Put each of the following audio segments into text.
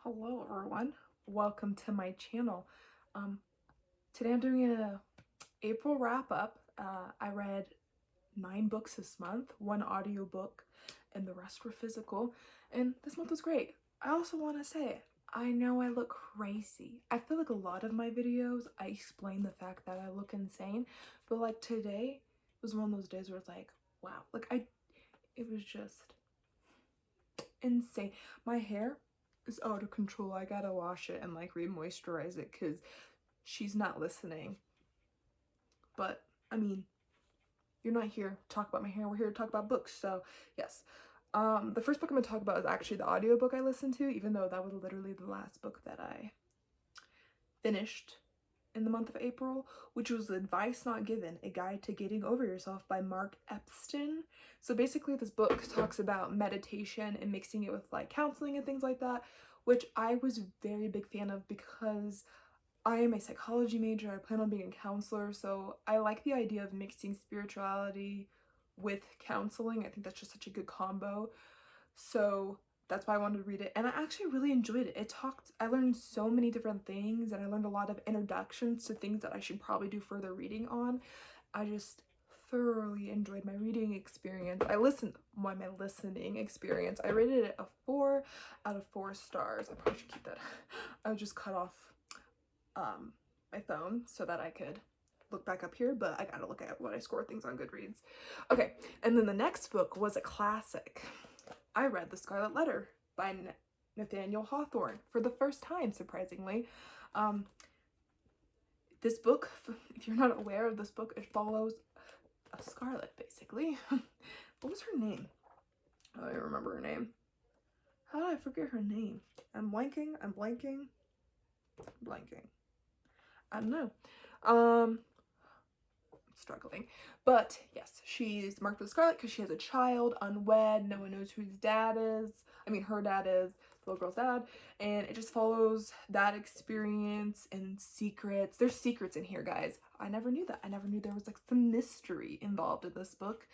Hello everyone, welcome to my channel. Today I'm doing a April wrap-up. I read 9 books this month, 1 audiobook, and the rest were physical, and this month was great. I also want to say, I know I look crazy. I feel like a lot of my videos, I explain the fact that I look insane, but like today was one of those days where it's like, wow, it was just insane. My hair is out of control. I gotta wash it and like re-moisturize it because she's not listening. But I mean, you're not here to talk about my hair, we're here to talk about books. So yes, the first book I'm gonna talk about is actually the audiobook I listened to, even though that was literally the last book that I finished in the month of April, which was Advice Not Given, A Guide to Getting Over Yourself by Mark Epstein. So basically this book talks about meditation and mixing it with like counseling and things like that, which I was a very big fan of because I am a psychology major. I plan on being a counselor, so I like the idea of mixing spirituality with counseling. I think that's just such a good combo. So that's why I wanted to read it, and I actually really enjoyed it. I learned so many different things, and I learned a lot of introductions to things that I should probably do further reading on. I just thoroughly enjoyed my reading experience. My listening experience. I rated it a 4 out of 4 stars. I probably should keep that. I just cut off my phone so that I could look back up here, but I gotta look at what I score things on Goodreads. Okay, and then the next book was a classic. I read The Scarlet Letter by Nathaniel Hawthorne for the first time, surprisingly. This book, if you're not aware of this book, it follows a Scarlet, basically. What was her name? I don't even remember her name. How did I forget her name? I'm blanking. I don't know. Struggling. But yes, she's marked with Scarlet because she has a child, unwed, no one knows who his dad is. I mean, her dad is, the little girl's dad. And it just follows that experience and secrets. There's secrets in here, guys. I never knew that. I never knew there was like some mystery involved in this book.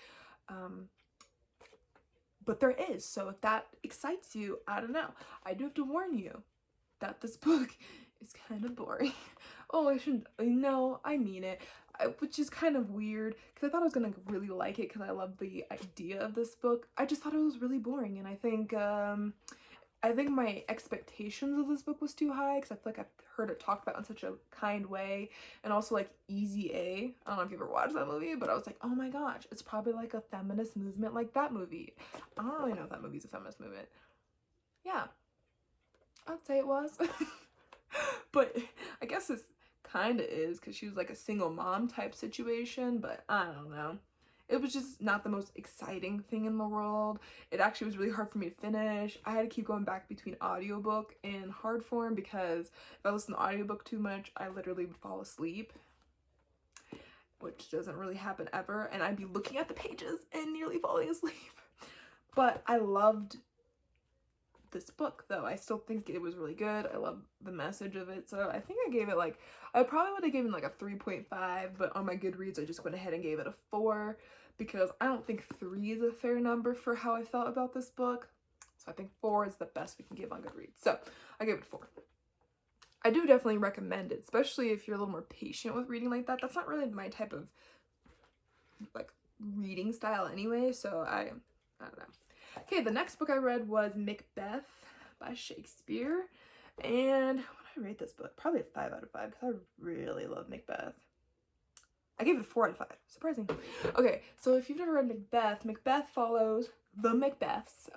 But there is. So if that excites you, I don't know. I do have to warn you that this book is kind of boring. Oh, I shouldn't. No, I mean it. Which is kind of weird because I thought I was gonna really like it because I love the idea of this book. I just thought it was really boring, and I think my expectations of this book was too high because I feel like I've heard it talked about in such a kind way, and also like Easy A. I don't know if you've ever watched that movie, but I was like, oh my gosh, it's probably like a feminist movement like that movie. I don't really know if that movie's a feminist movement. Yeah, I'd say it was. But I guess this kind of is because she was like a single mom type situation, but I don't know. It was just not the most exciting thing in the world. It actually was really hard for me to finish. I had to keep going back between audiobook and hard form because if I listened to audiobook too much, I literally would fall asleep, which doesn't really happen ever, and I'd be looking at the pages and nearly falling asleep. But I loved this book though. I still think it was really good. I love the message of it. So I think I gave it like, I probably would have given like a 3.5, but on my Goodreads I just went ahead and gave it a 4 because I don't think 3 is a fair number for how I felt about this book. So I think 4 is the best we can give on Goodreads. So I gave it a 4. I do definitely recommend it, especially if you're a little more patient with reading like that. That's not really my type of like reading style anyway, so I don't know. Okay, the next book I read was Macbeth by Shakespeare, and what did I rate this book? Probably a 5 out of 5 because I really love Macbeth. I gave it a 4 out of 5. Surprising. Okay, so if you've never read Macbeth, Macbeth follows the Macbeths.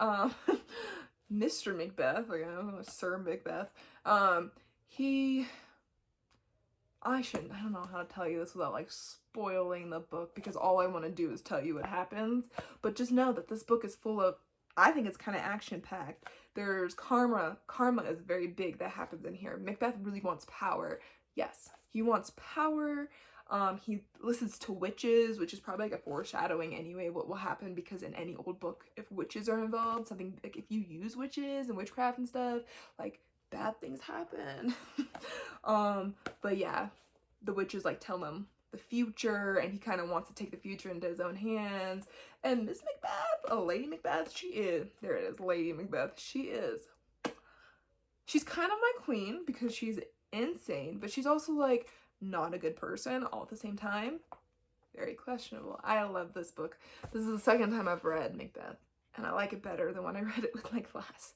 Mr. Macbeth, like I don't know, Sir Macbeth. I don't know how to tell you this without like spoiling the book because all I want to do is tell you what happens. But just know that this book is full of, I think it's kind of action packed. There's karma. Karma is very big that happens in here. Macbeth really wants power. Yes, he wants power. He listens to witches, which is probably like a foreshadowing anyway what will happen because in any old book, if witches are involved, something like if you use witches and witchcraft and stuff, like bad things happen. But yeah, the witches like tell him the future and he kind of wants to take the future into his own hands. And Miss Macbeth, oh, Lady Macbeth, she is, there it is, Lady Macbeth, she is she's kind of my queen because she's insane, but she's also like not a good person all at the same time. Very questionable. I love this book. This is the second time I've read Macbeth, and I like it better than when I read it with my class,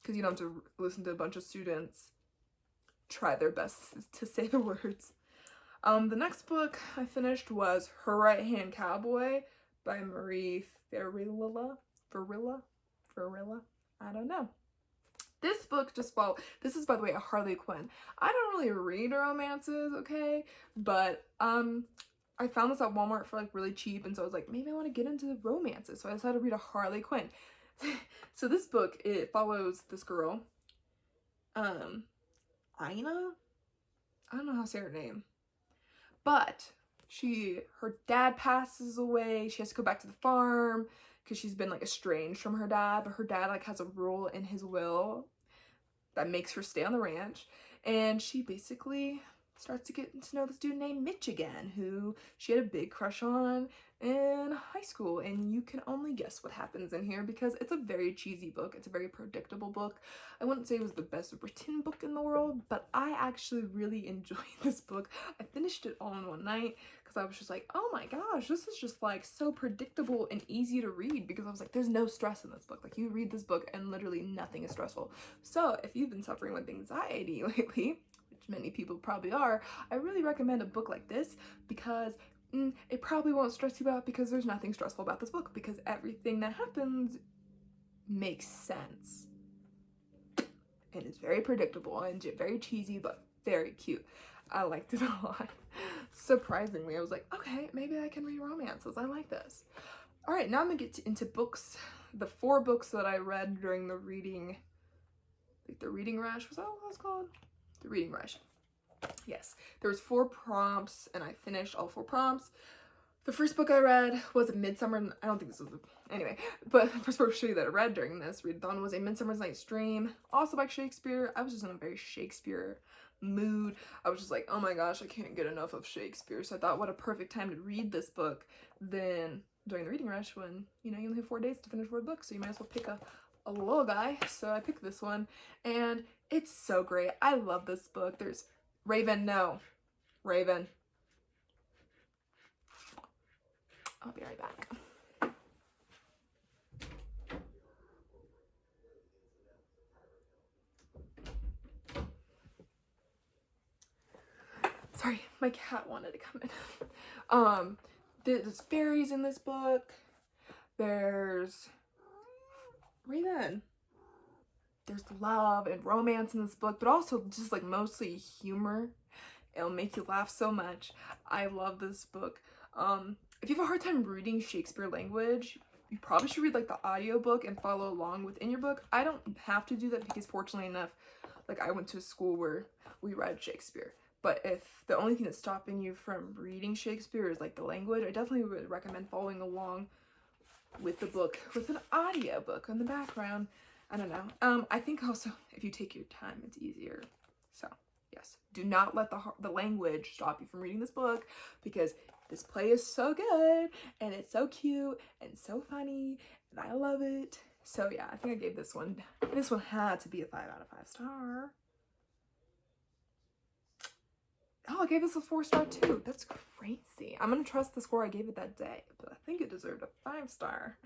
because you don't have to listen to a bunch of students try their best to say the words. The next book I finished was Her Right Hand Cowboy by Marie Fairilla. I don't know. This book this is, by the way, a Harley Quinn. I don't really read romances, okay? But, I found this at Walmart for like really cheap, and so I was like, maybe I want to get into the romances. So I decided to read a Harley Quinn. So this book, it follows this girl, Ina? I don't know how to say her name. But her dad passes away. She has to go back to the farm because she's been like estranged from her dad, but her dad like has a rule in his will that makes her stay on the ranch, and she basically starts to get to know this dude named Mitch again, who she had a big crush on in high school, and you can only guess what happens in here because it's a very cheesy book. It's a very predictable book. I wouldn't say it was the best written book in the world, but I actually really enjoyed this book. I finished it all in one night because I was just like, oh my gosh, this is just like so predictable and easy to read, because I was like, there's no stress in this book. Like, you read this book and literally nothing is stressful. So if you've been suffering with anxiety lately, which many people probably are, I really recommend a book like this, because it probably won't stress you out, because there's nothing stressful about this book, because everything that happens makes sense. And it's very predictable and very cheesy, but very cute. I liked it a lot. Surprisingly, I was like, okay, maybe I can read romances. I like this. All right, now I'm gonna get into books. The 4 books that I read during the reading, like the reading rush, was that what it was called? The reading rush. Yes, there was 4 prompts, and I finished all 4 prompts. The first book I read was A Midsummer, I don't think this was, anyway, but the first book that I read during this readathon was A Midsummer Night's Dream, also by Shakespeare. I was just in a very Shakespeare mood. I was just like, oh my gosh, I can't get enough of Shakespeare. So I thought, what a perfect time to read this book than during the reading rush, when, you know, you only have 4 days to finish 4 books, so you might as well pick a little guy. So I picked this one, and it's so great. I love this book. There's Raven, no. Raven. I'll be right back. Sorry, my cat wanted to come in. There's fairies in this book. There's Raven. There's love and romance in this book, but also just like mostly humor. It'll make you laugh so much. I love this book. If you have a hard time reading Shakespeare language, you probably should read like the audiobook and follow along within your book. I don't have to do that because, fortunately enough, like, I went to a school where we read Shakespeare. But if the only thing that's stopping you from reading Shakespeare is like the language, I definitely would recommend following along with the book with an audiobook in the background. I don't know. I think also if you take your time, it's easier. So yes, do not let the language stop you from reading this book, because this play is so good, and it's so cute, and so funny, and I love it. So yeah, I think I gave this one had to be a 5 out of 5 star. Oh, I gave this a 4-star too. That's crazy. I'm gonna trust the score I gave it that day, but I think it deserved a 5-star.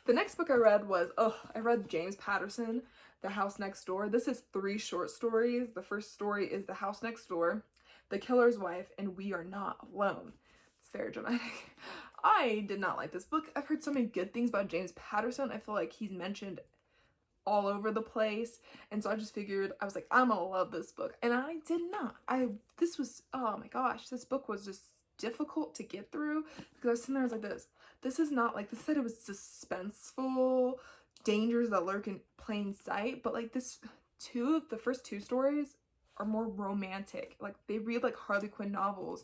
The next book I read was, I read James Patterson, The House Next Door. This is 3 short stories. The first story is The House Next Door, The Killer's Wife, and We Are Not Alone. It's very dramatic. I did not like this book. I've heard so many good things about James Patterson. I feel like he's mentioned all over the place, and so I just figured, I was like, I'm gonna love this book, and I did not. This was, oh my gosh, this book was just difficult to get through, because I was sitting there, I was like, this is not like, this said it was suspenseful, dangers that lurk in plain sight, but like the first 2 stories are more romantic. Like, they read like Harley Quinn novels,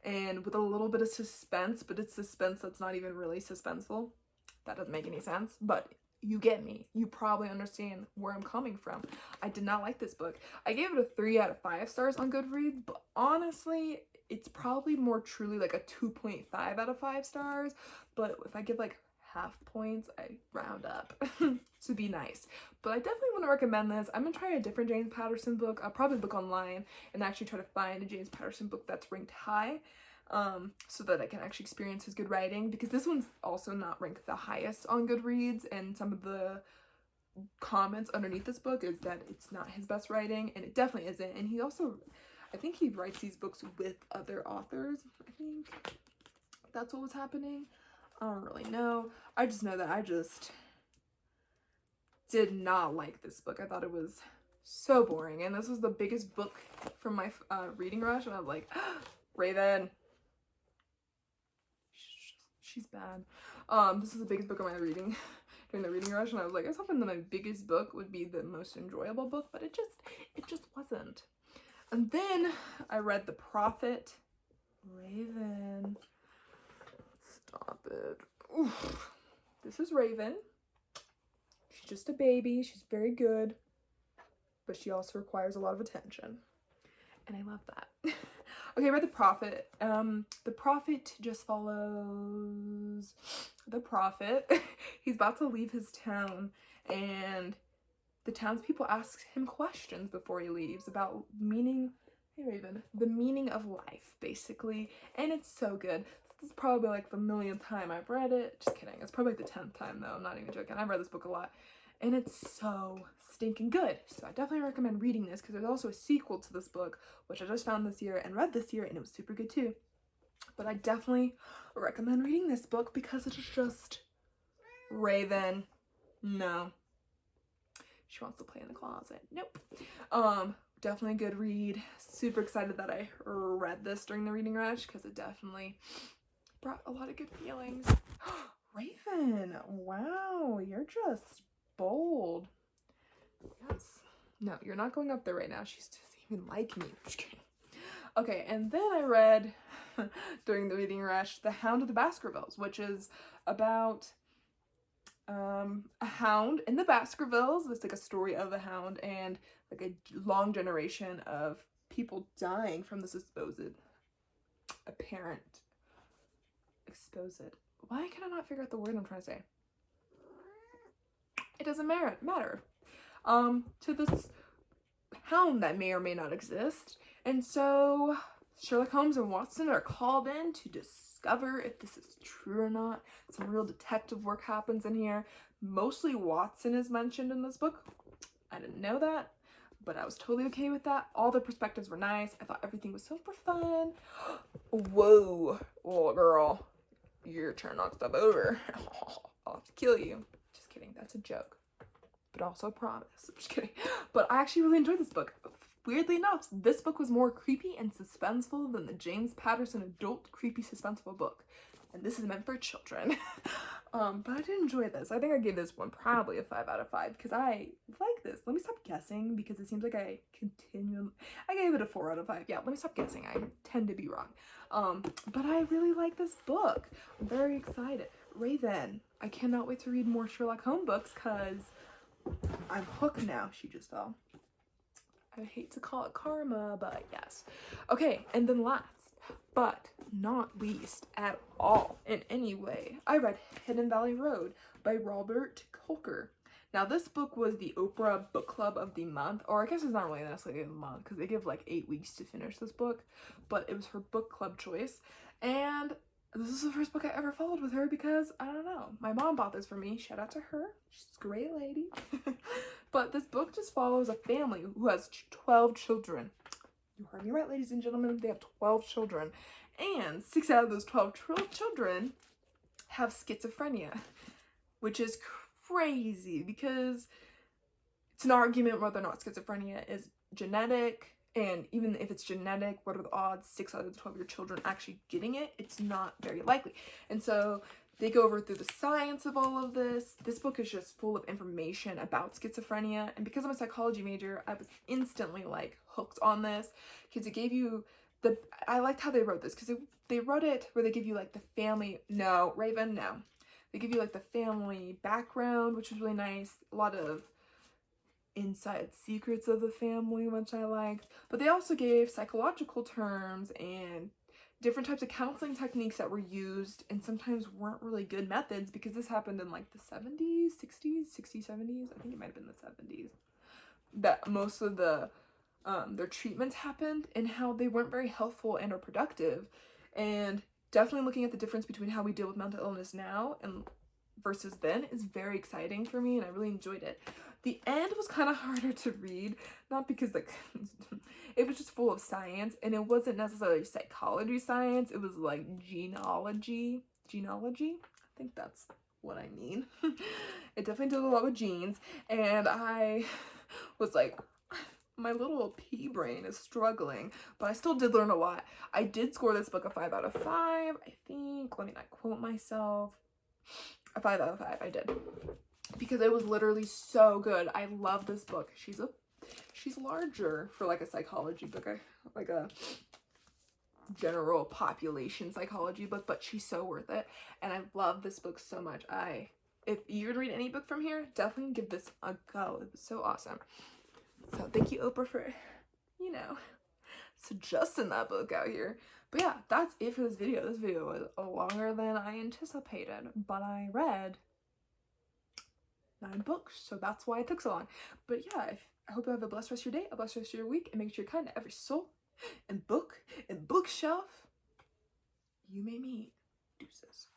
and with a little bit of suspense, but it's suspense that's not even really suspenseful. That doesn't make any sense, but you get me. You probably understand where I'm coming from. I did not like this book. I gave it a 3 out of 5 stars on Goodreads, but honestly, it's probably more truly like a 2.5 out of 5 stars. But if I give like half points. I round up to be nice. But I definitely want to recommend this. I'm going to try a different James Patterson book. I'll probably look online and actually try to find a James Patterson book that's ranked high, so that I can actually experience his good writing, because this one's also not ranked the highest on Goodreads, and some of the comments underneath this book is that it's not his best writing, and it definitely isn't. And he also, I think he writes these books with other authors. I think that's what was happening. I don't really know. I just know that I just did not like this book. I thought it was so boring, and this was the biggest book from my reading rush, and I was like, Raven, she's bad. This is the biggest book of my reading during the reading rush, and I was like, I was hoping that my biggest book would be the most enjoyable book, but it just wasn't. And then I read The Prophet. Raven, stop it. Oof. This is Raven. She's just a baby. She's very good, but she also requires a lot of attention, and I love that. Okay, I read The Prophet. The Prophet just follows the prophet. He's about to leave his town, and the townspeople ask him questions before he leaves about meaning. Hey Raven, the meaning of life, basically, and it's so good. This is probably like the millionth time I've read it. Just kidding. It's probably like the 10th time though. I'm not even joking. I've read this book a lot, and it's so stinking good. So I definitely recommend reading this, because there's also a sequel to this book, which I just found this year and read this year, and it was super good too. But I definitely recommend reading this book because it's just Raven. No. She wants to play in the closet. Nope. Definitely a good read. Super excited that I read this during the reading rush, because it definitely brought a lot of good feelings. Raven, wow, you're just bold. Yes. No, you're not going up there right now. She doesn't even like me. Just kidding. Okay, and then I read during the reading rush The Hound of the Baskervilles, which is about a hound in the Baskervilles. It's like a story of a hound and like a long generation of people dying from this supposed apparent exposed. Why can I not figure out the word I'm trying to say? It doesn't matter. To this hound that may or may not exist. And so Sherlock Holmes and Watson are called in to discover if this is true or not. Some real detective work happens in here. Mostly Watson is mentioned in this book. I didn't know that, but I was totally okay with that. All the perspectives were nice. I thought everything was super fun. Whoa, little girl, you're trying to knock stuff over. I'll have to kill you. Just kidding, that's a joke. But also a promise. I'm just kidding. But I actually really enjoyed this book. Weirdly enough, this book was more creepy and suspenseful than the James Patterson adult creepy suspenseful book. And this is meant for children. But I did enjoy this. I think I gave this one probably a 5 out of 5 because I like this. Let me stop guessing because it seems like I gave it a 4 out of 5. Yeah, let me stop guessing. I tend to be wrong. But I really like this book. I'm very excited. Raven, I cannot wait to read more Sherlock Holmes books because I'm hooked now. She just fell. I hate to call it karma, but yes. Okay, and then last, but not least at all in any way, I read Hidden Valley Road by Robert Kolker. Now, this book was the Oprah Book Club of the month, or I guess it's not really necessarily a month because they give like 8 weeks to finish this book, but it was her book club choice. And this is the first book I ever followed with her because, I don't know, my mom bought this for me. Shout out to her. She's a great lady. But this book just follows a family who has 12 children. You heard me right, ladies and gentlemen. They have 12 children. And 6 out of those 12 children have schizophrenia, which is crazy because it's an argument whether or not schizophrenia is genetic. And even if it's genetic, what are the odds 6 out of the 12 of your children actually getting it? It's not very likely. And so they go over through the science of all of this. This book is just full of information about schizophrenia. And because I'm a psychology major, I was instantly like hooked on this because it gave you I liked how they wrote this because they wrote it where they give you like the family. No, Raven, no. They give you like the family background, which was really nice. A lot of inside secrets of the family, which I liked. But they also gave psychological terms and different types of counseling techniques that were used and sometimes weren't really good methods, because this happened in like the 70s, 60s, 70s. I think it might have been the 70s. That most of the their treatments happened, and how they weren't very helpful and or productive. And definitely looking at the difference between how we deal with mental illness now and versus then is very exciting for me, and I really enjoyed it. The end was kind of harder to read, not because like it was just full of science, and it wasn't necessarily psychology science, it was like genealogy. I think that's what I mean. It definitely did a lot with genes, and I was like, my little pea brain is struggling, but I still did learn a lot. I did score this book a 5 out of 5, I think. Let me not quote myself. A 5 out of 5, I did. Because it was literally so good. I love this book. She's larger for like a psychology book, like a general population psychology book, but she's so worth it. And I love this book so much. If you would read any book from here, definitely give this a go. It was so awesome. So thank you, Oprah, for, you know, suggesting that book out here. But yeah, that's it for this video. This video was longer than I anticipated, but I read 9 books, so that's why it took so long. But yeah, I hope you have a blessed rest of your day, a blessed rest of your week, and make sure you're kind to every soul and book and bookshelf you may meet. Deuces.